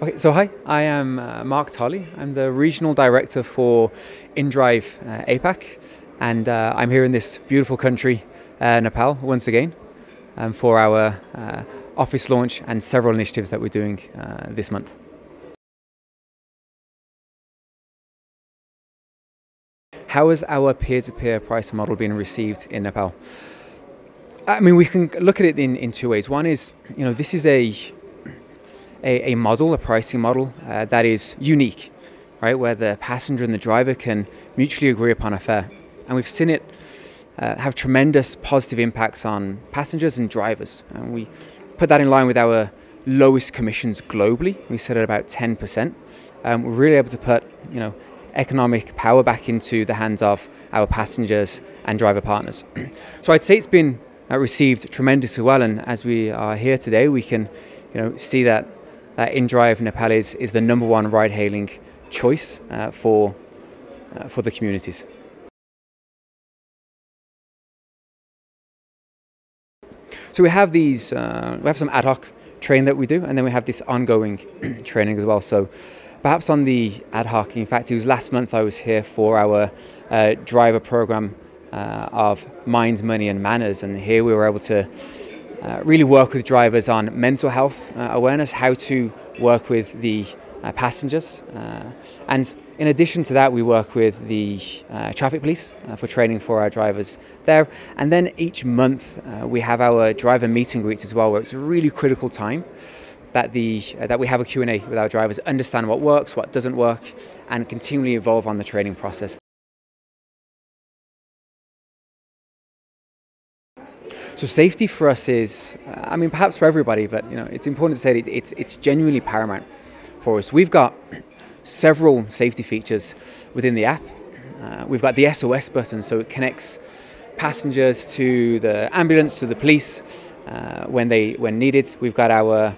Okay, so hi, I am Mark Tolley. I'm the Regional Director for inDrive APAC, and I'm here in this beautiful country, Nepal, once again, for our office launch and several initiatives that we're doing this month. How has our peer-to-peer pricing model been received in Nepal? I mean, we can look at it in two ways. One is, this is a model, a pricing model that is unique, right? Where the passenger and the driver can mutually agree upon a fare. And we've seen it have tremendous positive impacts on passengers and drivers. And we put that in line with our lowest commissions globally. We set at about 10%. We're really able to put, economic power back into the hands of our passengers and driver partners. So I'd say it's been received tremendously well. And as we are here today, we can, see that inDrive Nepal is the #1 ride-hailing choice for the communities. So we have these, we have some ad hoc training that we do, and then we have this ongoing training as well. So perhaps on the ad hoc, in fact, it was last month I was here for our driver program of Mind, Money and Manners, and here we were able to really work with drivers on mental health awareness, how to work with the passengers. And in addition to that, we work with the traffic police for training for our drivers there. And then each month we have our driver meet and greets as well, where it's a really critical time that we have a Q&A with our drivers, understand what works, what doesn't work, and continually evolve on the training process. So safety for us is, perhaps for everybody, but it's important to say that it's genuinely paramount for us. We've got several safety features within the app. We've got the SOS button, so it connects passengers to the ambulance, to the police when needed. We've got our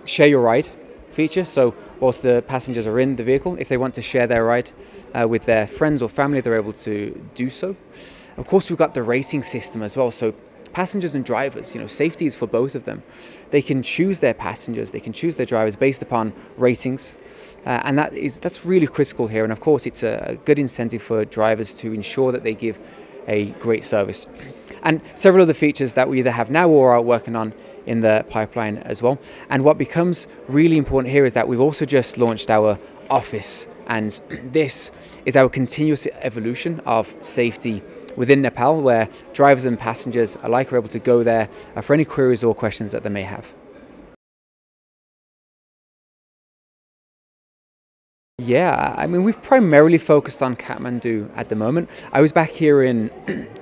share your ride feature, so whilst the passengers are in the vehicle, if they want to share their ride with their friends or family, they're able to do so. Of course, we've got the rating system as well. So passengers and drivers, safety is for both of them. They can choose their passengers, they can choose their drivers based upon ratings. And that's really critical here. And of course, it's a good incentive for drivers to ensure that they give a great service. And several other features that we either have now or are working on in the pipeline as well. And what becomes really important here is that we've also just launched our office. And this is our continuous evolution of safety within Nepal, where drivers and passengers alike are able to go there for any queries or questions that they may have. Yeah, we've primarily focused on Kathmandu at the moment. I was back here in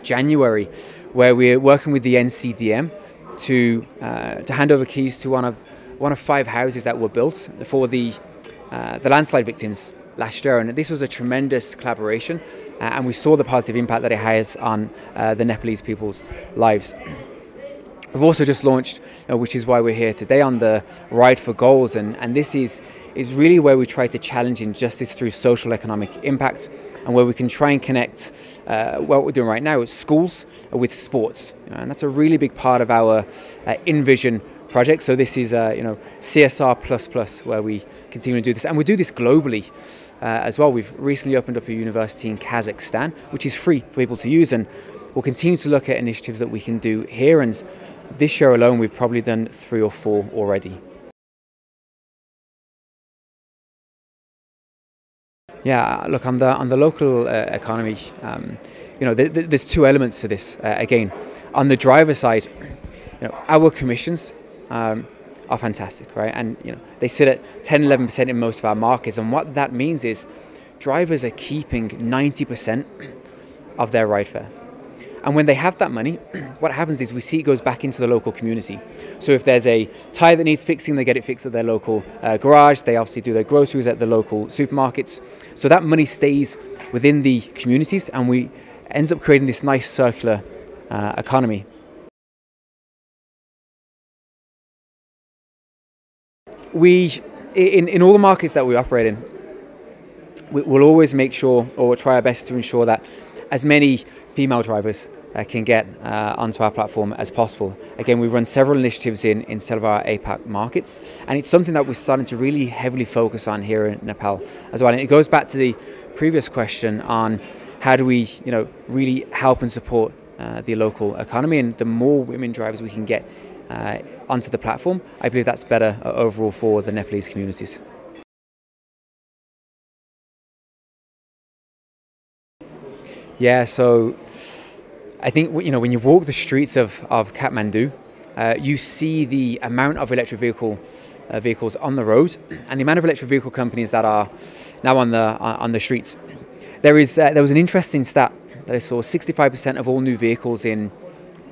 January, where we're working with the NCDM to hand over keys to one of 5 houses that were built for the landslide victims last year, and this was a tremendous collaboration, and we saw the positive impact that it has on the Nepalese people's lives. We've also just launched, which is why we're here today, on the Ride for Goals, and this is really where we try to challenge injustice through social economic impact, and where we can try and connect what we're doing right now with schools with sports, and that's a really big part of our InVision project. So this is CSR++, where we continue to do this, and we do this globally as well. We've recently opened up a university in Kazakhstan, which is free for people to use, and we'll continue to look at initiatives that we can do here. And this year alone, we've probably done 3 or 4 already. Yeah, look, on the local economy, there's 2 elements to this. Again, on the driver side, our commissions are fantastic, right? And they sit at 10-11% in most of our markets, and what that means is drivers are keeping 90% of their ride fare. And when they have that money, what happens is we see it goes back into the local community. So if there's a tyre that needs fixing, they get it fixed at their local garage. They obviously do their groceries at the local supermarkets. So that money stays within the communities, and we ends up creating this nice circular economy. We, in all the markets that we operate in, we'll always make sure, or try our best to ensure that as many female drivers can get onto our platform as possible. Again, we run several initiatives in several of our APAC markets, and it's something that we're starting to really heavily focus on here in Nepal as well. And it goes back to the previous question on how do we, really help and support the local economy, and the more women drivers we can get onto the platform, I believe that's better overall for the Nepalese communities. Yeah, so I think when you walk the streets of Kathmandu, you see the amount of electric vehicles on the road, and the amount of electric vehicle companies that are now on the streets. There was an interesting stat that I saw: 65% of all new vehicles in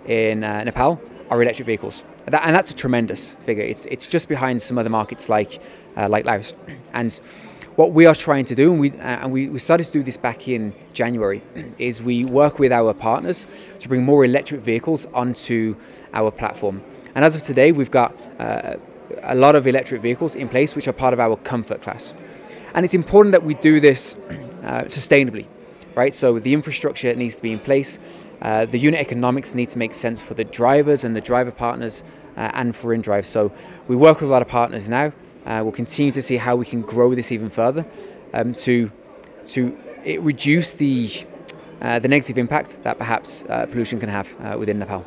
Nepal are electric vehicles, and that's a tremendous figure. It's just behind some other markets like Laos. And what we are trying to do, and we started to do this back in January, is we work with our partners to bring more electric vehicles onto our platform. And as of today, we've got a lot of electric vehicles in place which are part of our comfort class. And it's important that we do this sustainably, right? So the infrastructure needs to be in place. The unit economics need to make sense for the drivers and the driver partners and for inDrive. So we work with a lot of partners now. We'll continue to see how we can grow this even further to reduce the negative impact that perhaps pollution can have within Nepal.